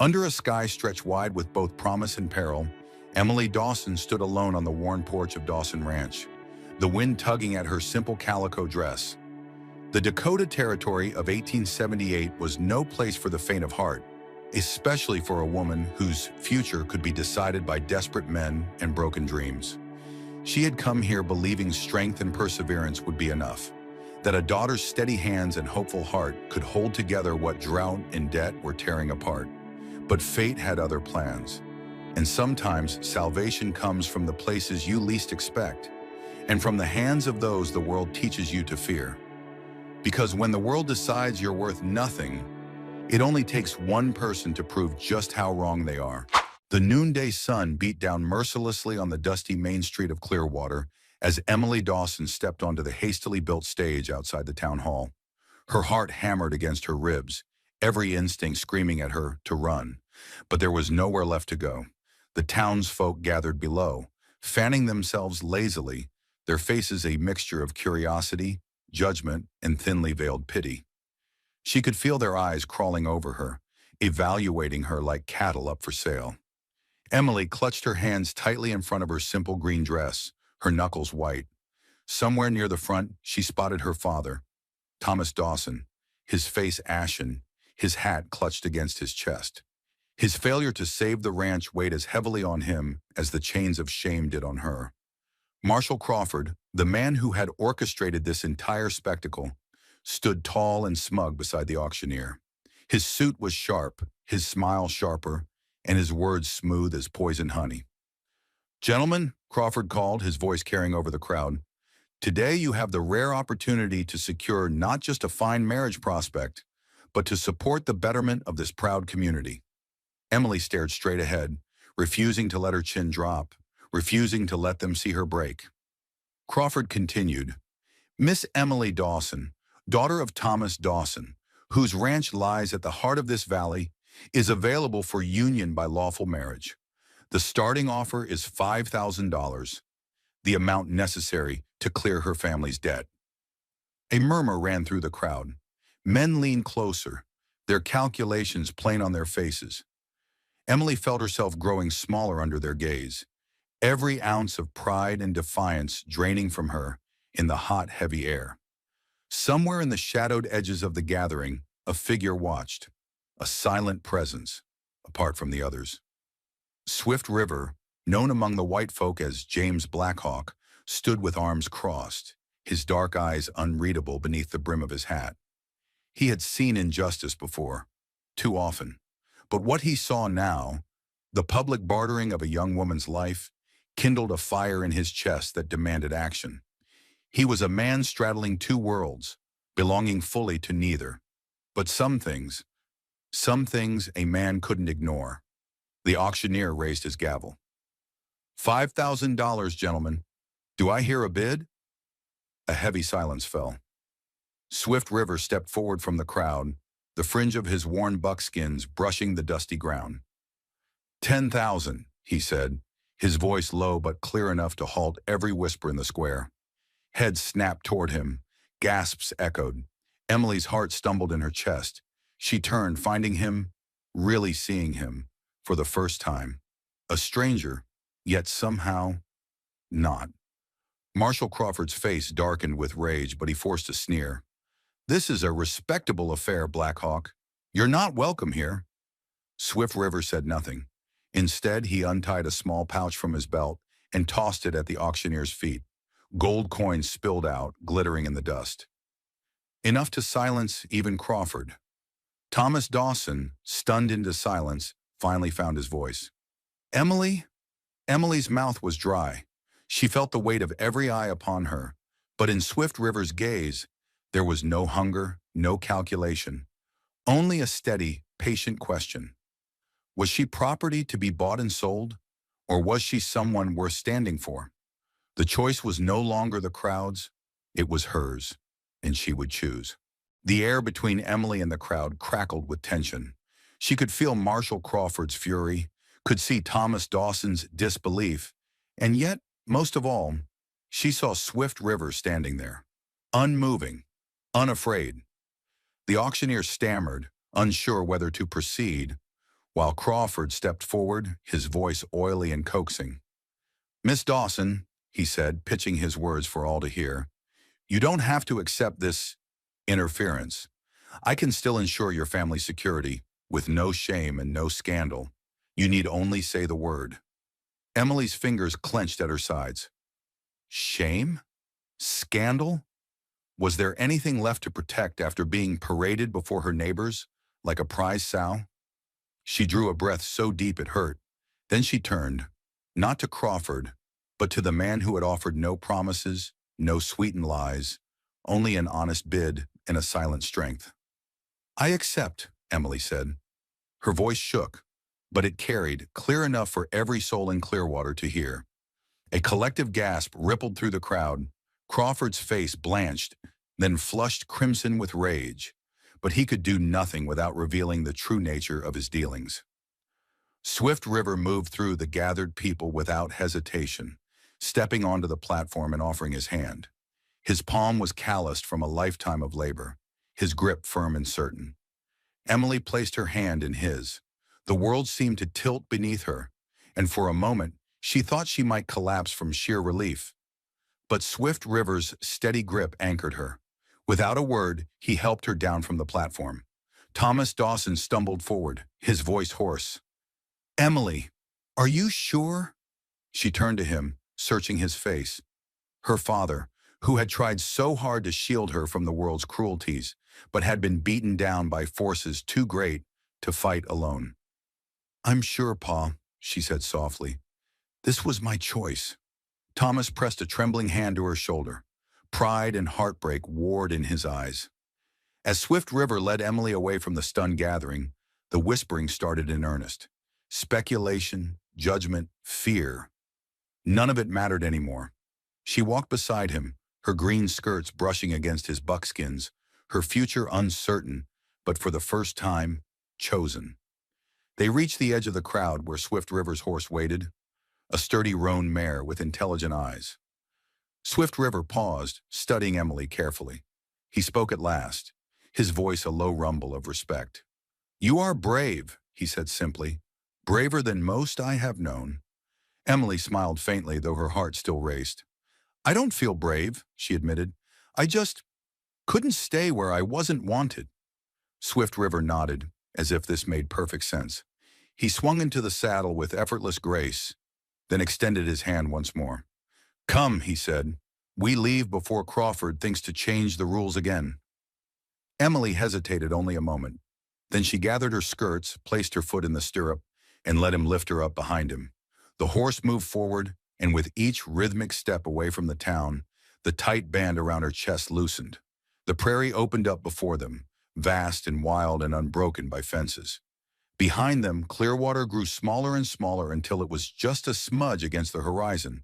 Under a sky stretched wide with both promise and peril, Emily Dawson stood alone on the worn porch of Dawson Ranch, the wind tugging at her simple calico dress. The Dakota Territory of 1878 was no place for the faint of heart, especially for a woman whose future could be decided by desperate men and broken dreams. She had come here believing strength and perseverance would be enough, that a daughter's steady hands and hopeful heart could hold together what drought and debt were tearing apart. But fate had other plans, and sometimes salvation comes from the places you least expect, and from the hands of those the world teaches you to fear. Because when the world decides you're worth nothing, it only takes one person to prove just how wrong they are. The noonday sun beat down mercilessly on the dusty main street of Clearwater as Emily Dawson stepped onto the hastily built stage outside the town hall. Her heart hammered against her ribs, every instinct screaming at her to run. But there was nowhere left to go. The townsfolk gathered below, fanning themselves lazily, their faces a mixture of curiosity, judgment, and thinly veiled pity. She could feel their eyes crawling over her, evaluating her like cattle up for sale. Emily clutched her hands tightly in front of her simple green dress, her knuckles white. Somewhere near the front, she spotted her father, Thomas Dawson, his face ashen, his hat clutched against his chest. His failure to save the ranch weighed as heavily on him as the chains of shame did on her. Marshall Crawford, the man who had orchestrated this entire spectacle, stood tall and smug beside the auctioneer. His suit was sharp, his smile sharper, and his words smooth as poison honey. "Gentlemen," Crawford called, his voice carrying over the crowd, "today you have the rare opportunity to secure not just a fine marriage prospect, but to support the betterment of this proud community." Emily stared straight ahead, refusing to let her chin drop, refusing to let them see her break. Crawford continued, "Miss Emily Dawson, daughter of Thomas Dawson, whose ranch lies at the heart of this valley, is available for union by lawful marriage. The starting offer is $5,000, the amount necessary to clear her family's debt." A murmur ran through the crowd. Men leaned closer, their calculations plain on their faces. Emily felt herself growing smaller under their gaze, every ounce of pride and defiance draining from her in the hot, heavy air. Somewhere in the shadowed edges of the gathering, a figure watched, a silent presence, apart from the others. Swift River, known among the white folk as James Blackhawk, stood with arms crossed, his dark eyes unreadable beneath the brim of his hat. He had seen injustice before, too often. But what he saw now, the public bartering of a young woman's life, kindled a fire in his chest that demanded action. He was a man straddling two worlds, belonging fully to neither. But some things a man couldn't ignore. The auctioneer raised his gavel. $5,000, gentlemen. Do I hear a bid?" A heavy silence fell. Swift River stepped forward from the crowd, the fringe of his worn buckskins brushing the dusty ground. $10,000, he said, his voice low but clear enough to halt every whisper in the square. Heads snapped toward him, gasps echoed. Emily's heart stumbled in her chest. She turned, finding him, really seeing him, for the first time. A stranger, yet somehow not. Marshall Crawford's face darkened with rage, but he forced a sneer. "This is a respectable affair, Blackhawk. You're not welcome here." Swift River said nothing. Instead, he untied a small pouch from his belt and tossed it at the auctioneer's feet. Gold coins spilled out, glittering in the dust. Enough to silence even Crawford. Thomas Dawson, stunned into silence, finally found his voice. "Emily?" Emily's mouth was dry. She felt the weight of every eye upon her, but in Swift River's gaze, there was no hunger, no calculation, only a steady, patient question. Was she property to be bought and sold, or was she someone worth standing for? The choice was no longer the crowd's, it was hers, and she would choose. The air between Emily and the crowd crackled with tension. She could feel Marshall Crawford's fury, could see Thomas Dawson's disbelief, and yet, most of all, she saw Swift River standing there, unmoving, unafraid. The auctioneer stammered, unsure whether to proceed, while Crawford stepped forward, his voice oily and coaxing. "Miss Dawson," he said, pitching his words for all to hear, "you don't have to accept this interference. I can still ensure your family's security, with no shame and no scandal. You need only say the word." Emily's fingers clenched at her sides. Shame? Scandal? Was there anything left to protect after being paraded before her neighbors like a prize sow? She drew a breath so deep it hurt. Then she turned, not to Crawford, but to the man who had offered no promises, no sweetened lies, only an honest bid and a silent strength. "I accept," Emily said. Her voice shook, but it carried, clear enough for every soul in Clearwater to hear. A collective gasp rippled through the crowd. Crawford's face blanched, then flushed crimson with rage, but he could do nothing without revealing the true nature of his dealings. Swift River moved through the gathered people without hesitation, stepping onto the platform and offering his hand. His palm was calloused from a lifetime of labor, his grip firm and certain. Emily placed her hand in his. The world seemed to tilt beneath her, and for a moment, she thought she might collapse from sheer relief. But Swift River's steady grip anchored her. Without a word, he helped her down from the platform. Thomas Dawson stumbled forward, his voice hoarse. "Emily, are you sure?" She turned to him, searching his face. Her father, who had tried so hard to shield her from the world's cruelties, but had been beaten down by forces too great to fight alone. "I'm sure, Pa," she said softly. "This was my choice." Thomas pressed a trembling hand to her shoulder. Pride and heartbreak warred in his eyes. As Swift River led Emily away from the stunned gathering, the whispering started in earnest. Speculation, judgment, fear. None of it mattered anymore. She walked beside him, her green skirts brushing against his buckskins, her future uncertain, but for the first time, chosen. They reached the edge of the crowd where Swift River's horse waited, a sturdy roan mare with intelligent eyes. Swift River paused, studying Emily carefully. He spoke at last, his voice a low rumble of respect. "You are brave," he said simply, "braver than most I have known." Emily smiled faintly, though her heart still raced. "I don't feel brave," she admitted. "I just couldn't stay where I wasn't wanted." Swift River nodded, as if this made perfect sense. He swung into the saddle with effortless grace, then extended his hand once more. "Come," he said. "We leave before Crawford thinks to change the rules again." Emily hesitated only a moment. Then she gathered her skirts, placed her foot in the stirrup, and let him lift her up behind him. The horse moved forward, and with each rhythmic step away from the town, the tight band around her chest loosened. The prairie opened up before them, vast and wild and unbroken by fences. Behind them, Clearwater grew smaller and smaller until it was just a smudge against the horizon.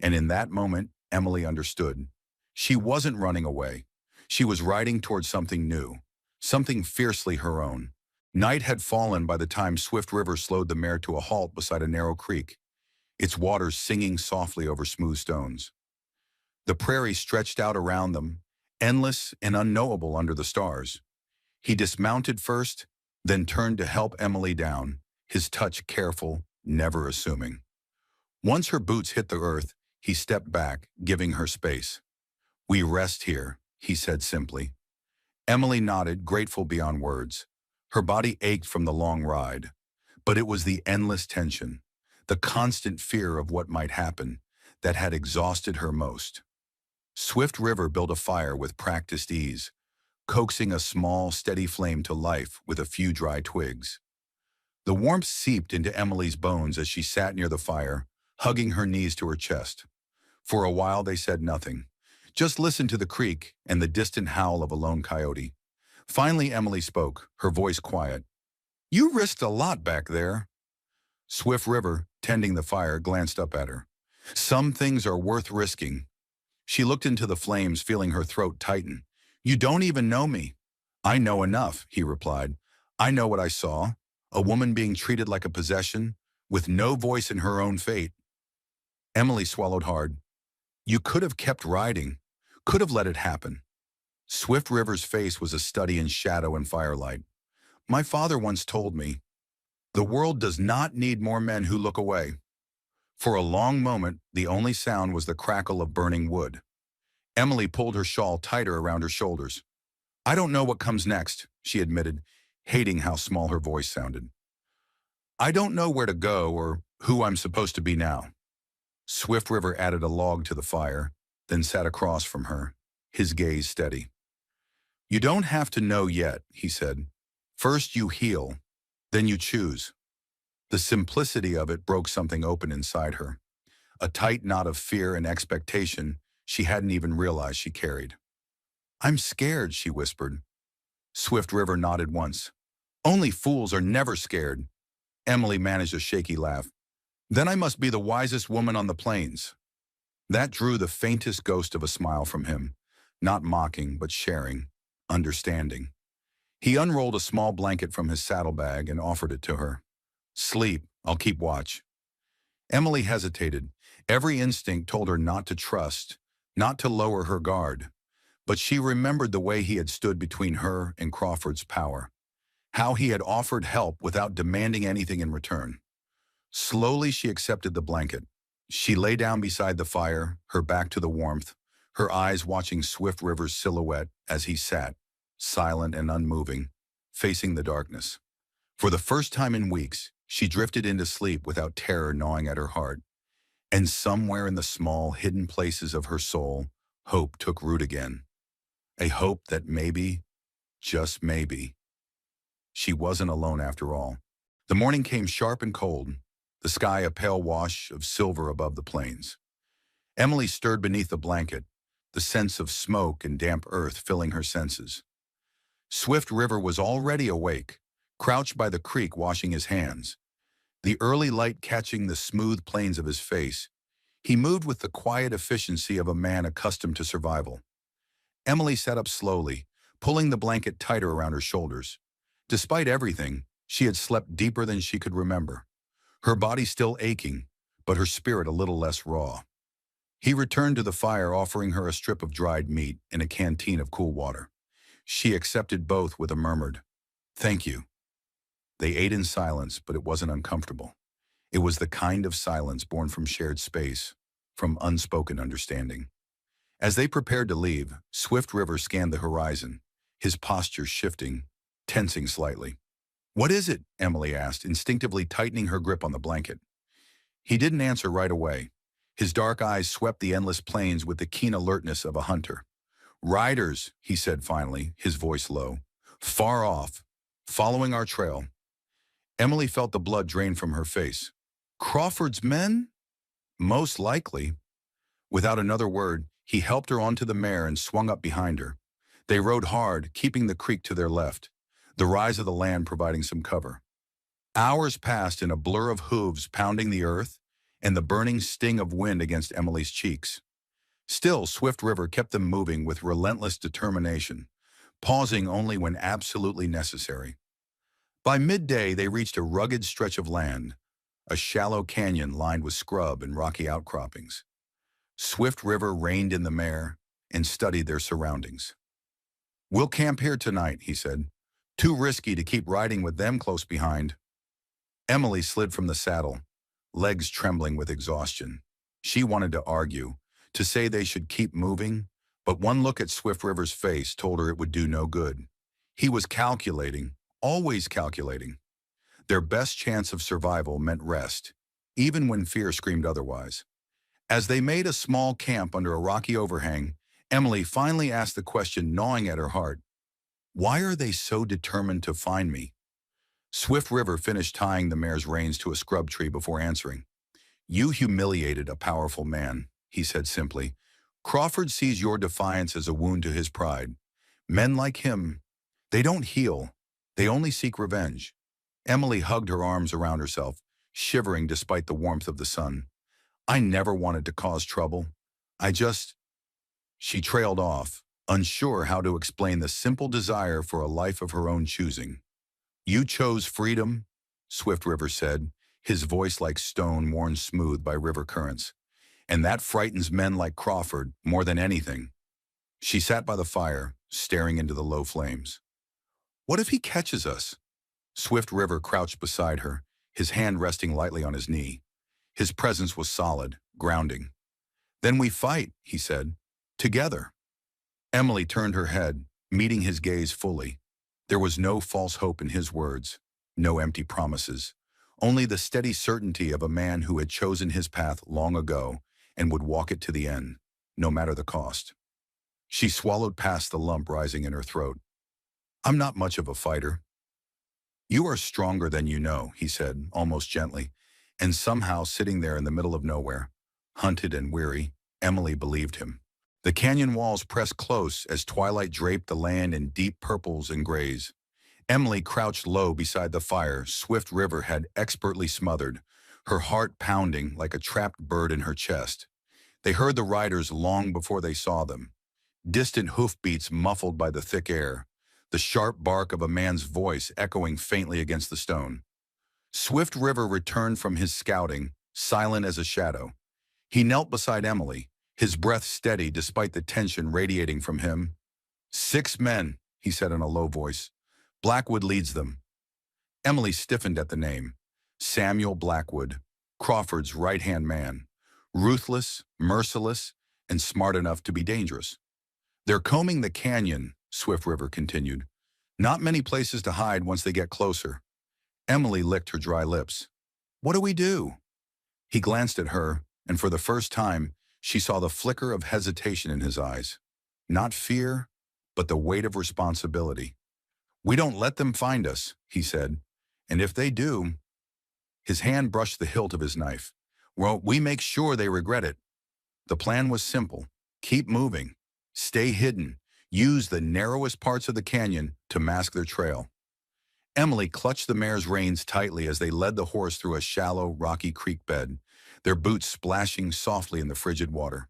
And in that moment, Emily understood. She wasn't running away. She was riding towards something new, something fiercely her own. Night had fallen by the time Swift River slowed the mare to a halt beside a narrow creek, its waters singing softly over smooth stones. The prairie stretched out around them, endless and unknowable under the stars. He dismounted first, then turned to help Emily down, his touch careful, never assuming. Once her boots hit the earth, he stepped back, giving her space. "We rest here," he said simply. Emily nodded, grateful beyond words. Her body ached from the long ride, but it was the endless tension, the constant fear of what might happen, that had exhausted her most. Swift River built a fire with practiced ease, coaxing a small, steady flame to life with a few dry twigs. The warmth seeped into Emily's bones as she sat near the fire, hugging her knees to her chest. For a while they said nothing, just listened to the creek and the distant howl of a lone coyote. Finally Emily spoke, her voice quiet. "You risked a lot back there." Swift River, tending the fire, glanced up at her. "Some things are worth risking." She looked into the flames, feeling her throat tighten. "You don't even know me." "I know enough," he replied. "I know what I saw. A woman being treated like a possession, with no voice in her own fate." Emily swallowed hard. "You could have kept riding, could have let it happen." Swift River's face was a study in shadow and firelight. "My father once told me, The world does not need more men who look away. For a long moment, the only sound was the crackle of burning wood. Emily pulled her shawl tighter around her shoulders. I don't know what comes next, she admitted, hating how small her voice sounded. I don't know where to go or who I'm supposed to be now. Swift River added a log to the fire, then sat across from her, his gaze steady. You don't have to know yet, he said. First you heal, then you choose. The simplicity of it broke something open inside her, a tight knot of fear and expectation she hadn't even realized she carried. I'm scared, she whispered. Swift River nodded once. Only fools are never scared. Emily managed a shaky laugh. Then I must be the wisest woman on the plains. That drew the faintest ghost of a smile from him, not mocking but sharing, understanding. He unrolled a small blanket from his saddlebag and offered it to her. Sleep, I'll keep watch. Emily hesitated. Every instinct told her not to trust, not to lower her guard. But she remembered the way he had stood between her and Crawford's power, how he had offered help without demanding anything in return. Slowly she accepted the blanket. She lay down beside the fire, her back to the warmth, her eyes watching Swift River's silhouette as he sat, silent and unmoving, facing the darkness. For the first time in weeks, she drifted into sleep without terror gnawing at her heart. And somewhere in the small, hidden places of her soul, hope took root again. A hope that maybe, just maybe, she wasn't alone after all. The morning came sharp and cold, the sky a pale wash of silver above the plains. Emily stirred beneath the blanket, the sense of smoke and damp earth filling her senses. Swift River was already awake, crouched by the creek washing his hands. The early light catching the smooth planes of his face, he moved with the quiet efficiency of a man accustomed to survival. Emily sat up slowly, pulling the blanket tighter around her shoulders. Despite everything, she had slept deeper than she could remember. Her body still aching, but her spirit a little less raw. He returned to the fire, offering her a strip of dried meat and a canteen of cool water. She accepted both with a murmured, "Thank you." They ate in silence, but it wasn't uncomfortable. It was the kind of silence born from shared space, from unspoken understanding. As they prepared to leave, Swift River scanned the horizon, his posture shifting, tensing slightly. What is it? Emily asked, instinctively tightening her grip on the blanket. He didn't answer right away. His dark eyes swept the endless plains with the keen alertness of a hunter. Riders, he said finally, his voice low. Far off, following our trail. Emily felt the blood drain from her face. Crawford's men? Most likely. Without another word, he helped her onto the mare and swung up behind her. They rode hard, keeping the creek to their left, the rise of the land providing some cover. Hours passed in a blur of hooves pounding the earth and the burning sting of wind against Emily's cheeks. Still, Swift River kept them moving with relentless determination, pausing only when absolutely necessary. By midday, they reached a rugged stretch of land, a shallow canyon lined with scrub and rocky outcroppings. Swift River reined in the mare and studied their surroundings. We'll camp here tonight, he said. Too risky to keep riding with them close behind. Emily slid from the saddle, legs trembling with exhaustion. She wanted to argue, to say they should keep moving, but one look at Swift River's face told her it would do no good. He was calculating, always calculating. Their best chance of survival meant rest, even when fear screamed otherwise. As they made a small camp under a rocky overhang, Emily finally asked the question gnawing at her heart. Why are they so determined to find me? Swift River finished tying the mare's reins to a scrub tree before answering. You humiliated a powerful man, he said simply. Crawford sees your defiance as a wound to his pride. Men like him, they don't heal, they only seek revenge. Emily hugged her arms around herself, shivering despite the warmth of the sun. I never wanted to cause trouble. She trailed off, unsure how to explain the simple desire for a life of her own choosing. You chose freedom, Swift River said, his voice like stone worn smooth by river currents. And that frightens men like Crawford more than anything. She sat by the fire, staring into the low flames. What if he catches us? Swift River crouched beside her, his hand resting lightly on his knee. His presence was solid, grounding. "Then we fight," he said. "Together." Emily turned her head, meeting his gaze fully. There was no false hope in his words, no empty promises, only the steady certainty of a man who had chosen his path long ago and would walk it to the end, no matter the cost. She swallowed past the lump rising in her throat. "I'm not much of a fighter." "You are stronger than you know," he said, almost gently, and somehow sitting there in the middle of nowhere, hunted and weary, Emily believed him. The canyon walls pressed close as twilight draped the land in deep purples and grays. Emily crouched low beside the fire Swift River had expertly smothered, her heart pounding like a trapped bird in her chest. They heard the riders long before they saw them. Distant hoofbeats muffled by the thick air, the sharp bark of a man's voice echoing faintly against the stone. Swift River returned from his scouting, silent as a shadow. He knelt beside Emily, his breath steady despite the tension radiating from him. "6 men," he said in a low voice. "Blackwood leads them." Emily stiffened at the name. Samuel Blackwood, Crawford's right-hand man. Ruthless, merciless, and smart enough to be dangerous. "They're combing the canyon," Swift River continued. "Not many places to hide once they get closer." Emily licked her dry lips. "What do we do?" He glanced at her, and for the first time, she saw the flicker of hesitation in his eyes. Not fear, but the weight of responsibility. "We don't let them find us," he said. "And if they do—" His hand brushed the hilt of his knife. "Well, we make sure they regret it." The plan was simple. Keep moving. Stay hidden. Use the narrowest parts of the canyon to mask their trail. Emily clutched the mare's reins tightly as they led the horse through a shallow, rocky creek bed, their boots splashing softly in the frigid water.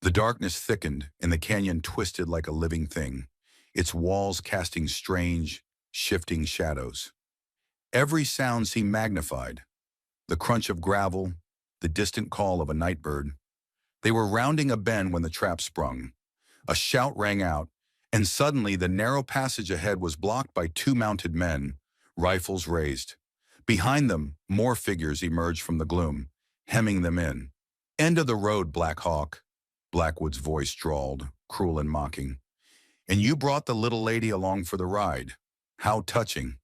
The darkness thickened, and the canyon twisted like a living thing, its walls casting strange, shifting shadows. Every sound seemed magnified. The crunch of gravel, the distant call of a night bird. They were rounding a bend when the trap sprung. A shout rang out, and suddenly the narrow passage ahead was blocked by 2 mounted men, rifles raised. Behind them, more figures emerged from the gloom, hemming them in. "End of the road, Black Hawk," Blackwood's voice drawled, cruel and mocking. "And you brought the little lady along for the ride. How touching."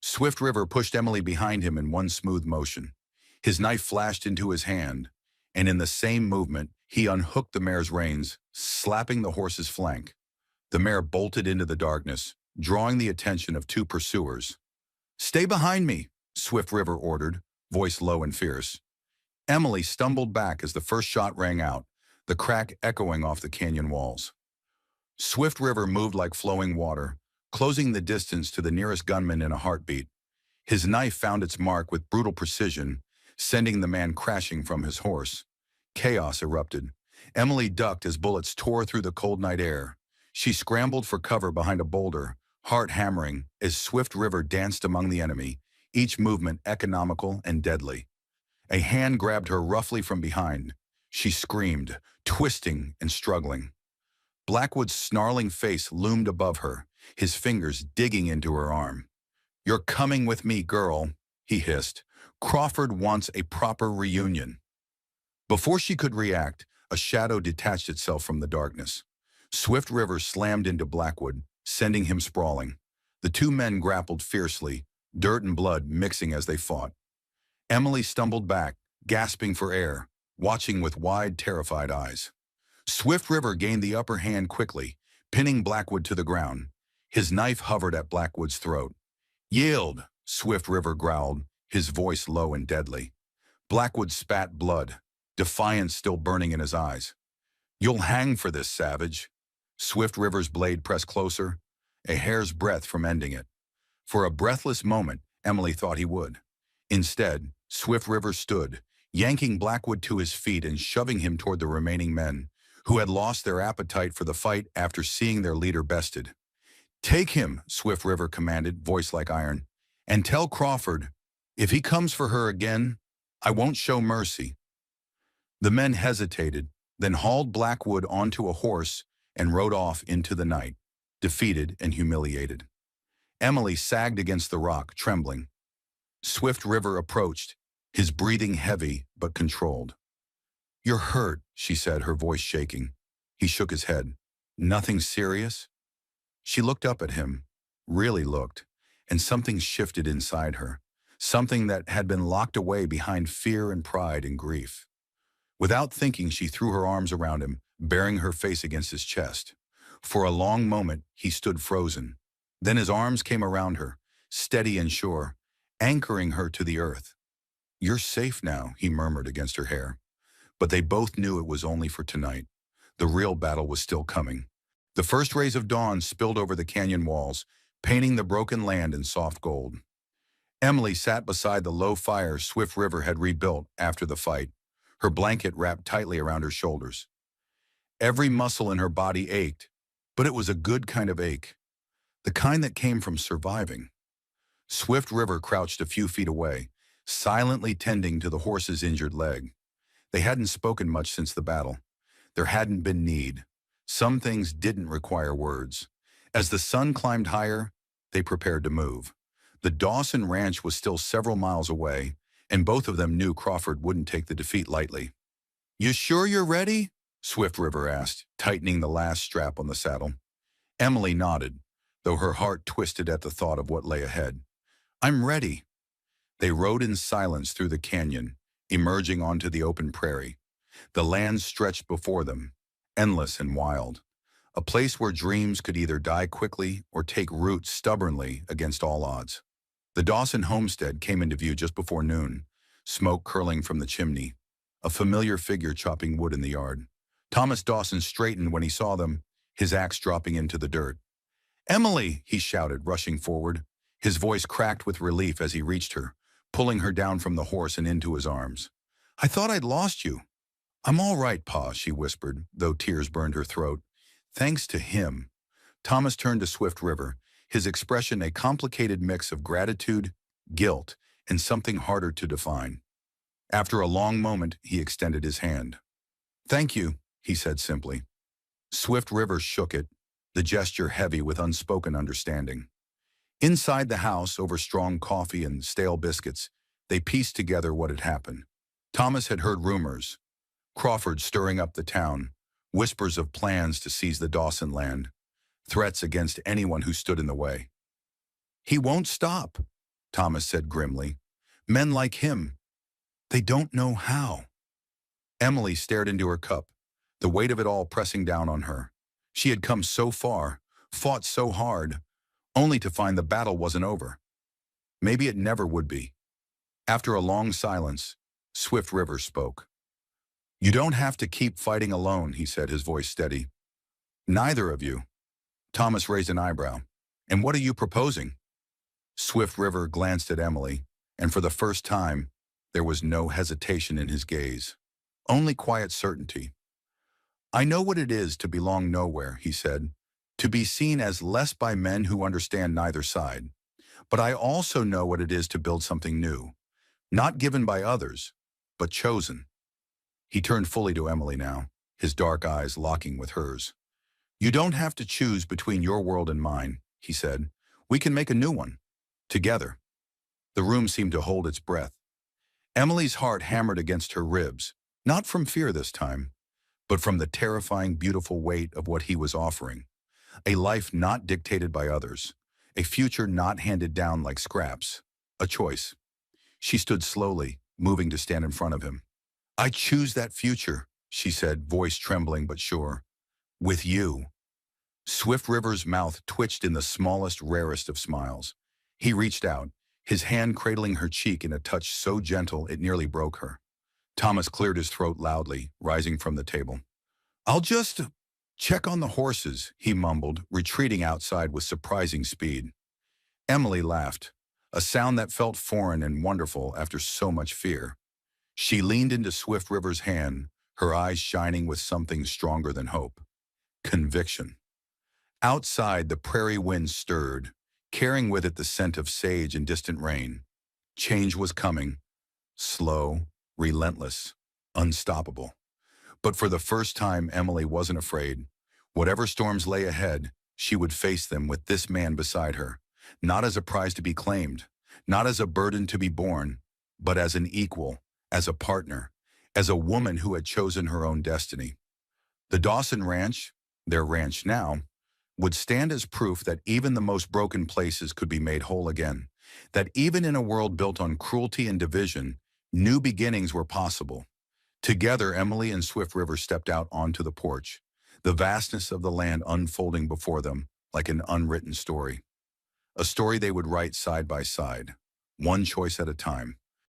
Swift River pushed Emily behind him in one smooth motion. His knife flashed into his hand, and in the same movement, he unhooked the mare's reins, slapping the horse's flank. The mare bolted into the darkness, drawing the attention of 2 pursuers. "Stay behind me," Swift River ordered, voice low and fierce. Emily stumbled back as the first shot rang out, the crack echoing off the canyon walls. Swift River moved like flowing water, closing the distance to the nearest gunman in a heartbeat. His knife found its mark with brutal precision, sending the man crashing from his horse. Chaos erupted. Emily ducked as bullets tore through the cold night air. She scrambled for cover behind a boulder, heart hammering as Swift River danced among the enemy, each movement economical and deadly. A hand grabbed her roughly from behind. She screamed, twisting and struggling. Blackwood's snarling face loomed above her, his fingers digging into her arm. "You're coming with me, girl," he hissed. "Crawford wants a proper reunion." Before she could react, a shadow detached itself from the darkness. Swift River slammed into Blackwood, sending him sprawling. The 2 men grappled fiercely, dirt and blood mixing as they fought. Emily stumbled back, gasping for air, watching with wide, terrified eyes. Swift River gained the upper hand quickly, pinning Blackwood to the ground. His knife hovered at Blackwood's throat. "Yield," Swift River growled, his voice low and deadly. Blackwood spat blood, defiance still burning in his eyes. "You'll hang for this, savage." Swift River's blade pressed closer, a hair's breadth from ending it. For a breathless moment, Emily thought he would. Instead, Swift River stood, yanking Blackwood to his feet and shoving him toward the remaining men, who had lost their appetite for the fight after seeing their leader bested. "Take him," Swift River commanded, voice like iron, "and tell Crawford, if he comes for her again, I won't show mercy." The men hesitated, then hauled Blackwood onto a horse and rode off into the night, defeated and humiliated. Emily sagged against the rock, trembling. Swift River approached, his breathing heavy but controlled. "You're hurt," she said, her voice shaking. He shook his head. "Nothing serious?" She looked up at him, really looked, and something shifted inside her, something that had been locked away behind fear and pride and grief. Without thinking, she threw her arms around him, bearing her face against his chest. For a long moment, he stood frozen. Then his arms came around her, steady and sure, anchoring her to the earth. "You're safe now," he murmured against her hair. But they both knew it was only for tonight. The real battle was still coming. The first rays of dawn spilled over the canyon walls, painting the broken land in soft gold. Emily sat beside the low fire Swift River had rebuilt after the fight, her blanket wrapped tightly around her shoulders. Every muscle in her body ached, but it was a good kind of ache, the kind that came from surviving. Swift River crouched a few feet away, silently tending to the horse's injured leg. They hadn't spoken much since the battle. There hadn't been need. Some things didn't require words. As the sun climbed higher, they prepared to move. The Dawson Ranch was still several miles away, and both of them knew Crawford wouldn't take the defeat lightly. "You sure you're ready?" Swift River asked, tightening the last strap on the saddle. Emily nodded, though her heart twisted at the thought of what lay ahead. "I'm ready." They rode in silence through the canyon, emerging onto the open prairie. The land stretched before them, endless and wild, a place where dreams could either die quickly or take root stubbornly against all odds. The Dawson homestead came into view just before noon, smoke curling from the chimney, a familiar figure chopping wood in the yard. Thomas Dawson straightened when he saw them, his axe dropping into the dirt. "Emily!" he shouted, rushing forward. His voice cracked with relief as he reached her, pulling her down from the horse and into his arms. "I thought I'd lost you." "I'm all right, Pa," she whispered, though tears burned her throat. "Thanks to him." Thomas turned to Swift River, his expression a complicated mix of gratitude, guilt, and something harder to define. After a long moment, he extended his hand. "Thank you," he said simply. Swift River shook it, the gesture heavy with unspoken understanding. Inside the house, over strong coffee and stale biscuits, they pieced together what had happened. Thomas had heard rumors, Crawford stirring up the town, whispers of plans to seize the Dawson land, threats against anyone who stood in the way. "He won't stop," Thomas said grimly. "Men like him, they don't know how." Emily stared into her cup, the weight of it all pressing down on her. She had come so far, fought so hard, only to find the battle wasn't over. Maybe it never would be. After a long silence, Swift River spoke. "You don't have to keep fighting alone," he said, his voice steady. "Neither of you." Thomas raised an eyebrow. "And what are you proposing?" Swift River glanced at Emily, and for the first time, there was no hesitation in his gaze. Only quiet certainty. "I know what it is to belong nowhere," he said, "to be seen as less by men who understand neither side. But I also know what it is to build something new, not given by others, but chosen." He turned fully to Emily now, his dark eyes locking with hers. "You don't have to choose between your world and mine," he said. "We can make a new one, together." The room seemed to hold its breath. Emily's heart hammered against her ribs, not from fear this time, but from the terrifying, beautiful weight of what he was offering. A life not dictated by others, a future not handed down like scraps, a choice. She stood slowly, moving to stand in front of him. "I choose that future," she said, voice trembling but sure. "With you." Swift River's mouth twitched in the smallest, rarest of smiles. He reached out, his hand cradling her cheek in a touch so gentle it nearly broke her. Thomas cleared his throat loudly, rising from the table. "I'll just check on the horses," he mumbled, retreating outside with surprising speed. Emily laughed, a sound that felt foreign and wonderful after so much fear. She leaned into Swift River's hand, her eyes shining with something stronger than hope. Conviction. Outside, the prairie wind stirred, carrying with it the scent of sage and distant rain. Change was coming, slow, relentless, unstoppable. But for the first time, Emily wasn't afraid. Whatever storms lay ahead, she would face them with this man beside her. not as a prize to be claimed, not as a burden to be borne, but as an equal, as a partner, as a woman who had chosen her own destiny. The Dawson Ranch, their ranch now, would stand as proof that even the most broken places could be made whole again, that even in a world built on cruelty and division, new beginnings were possible. Together, Emily and Swift River stepped out onto the porch, the vastness of the land unfolding before them like an unwritten story. A story they would write side by side, one choice at a time.